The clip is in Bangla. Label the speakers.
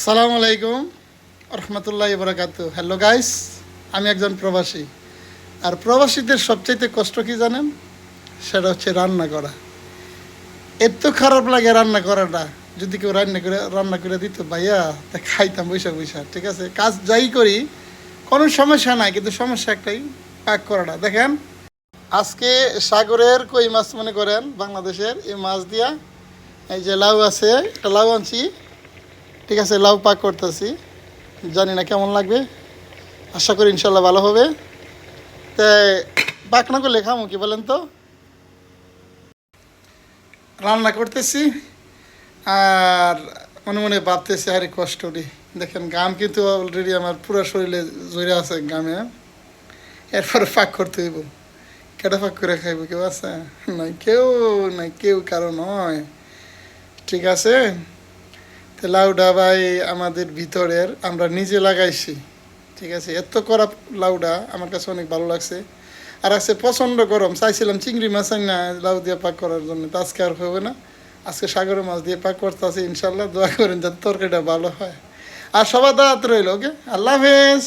Speaker 1: সালামু আলাইকুম রহমতুল্লাহ বরকাতু। হ্যালো গাইস, আমি একজন প্রবাসী। আর প্রবাসীদের সবচাইতে কষ্ট কি জানেন? সেটা হচ্ছে রান্না করা। এত খারাপ লাগে রান্না করাটা। যদি কেউ রান্না করে দিত ভাইয়া, তা খাইতাম বৈশা বৈশা। ঠিক আছে, কাজ যাই করি কোনো সমস্যা নাই, কিন্তু সমস্যা একটাই, পাক করাটা। দেখেন, আজকে সাগরের কই মাছ মনে করেন বাংলাদেশের, এই মাছ দিয়া এই যে লাউ আছে, একটা লাউ আনছি। ঠিক আছে, লাউ পাক করতেছি। জানি না কেমন লাগবে, আশা করি ইনশাল্লাহ ভালো হবে। তাই পাক না করলে খামো কি বলেন তো? রান্না করতেছি আর মনে মনে ভাবতেছি আরে কষ্ট রে। দেখেন গাম কিন্তু অলরেডি আমার পুরো শরীরে জড়ে আছে গামে। এরপরে পাক করতে হইব। কেটে পাক করে খাইব? কেউ আছে? নাই, কেউ নাই, কেউ কারো নয়। ঠিক আছে, তো লাউডা ভাই আমাদের ভিতরের, আমরা নিজে লাগাইছি। ঠিক আছে, এত করা লাউডা আমার কাছে অনেক ভালো লাগছে। আর আছে প্রচণ্ড গরম, চাইছিলাম চিংড়ি মাছ না লাউ দিয়ে পাক করার জন্য, তো আজকে আর হবে না। আজকে সাগরের মাছ দিয়ে পাক করতে আছে ইনশাল্লাহ। দোয়া করেন যাতে তরকারিটা ভালো হয়। আর সবার দাওয়াত রইল। ওকে, আল্লাহ হাফেজ।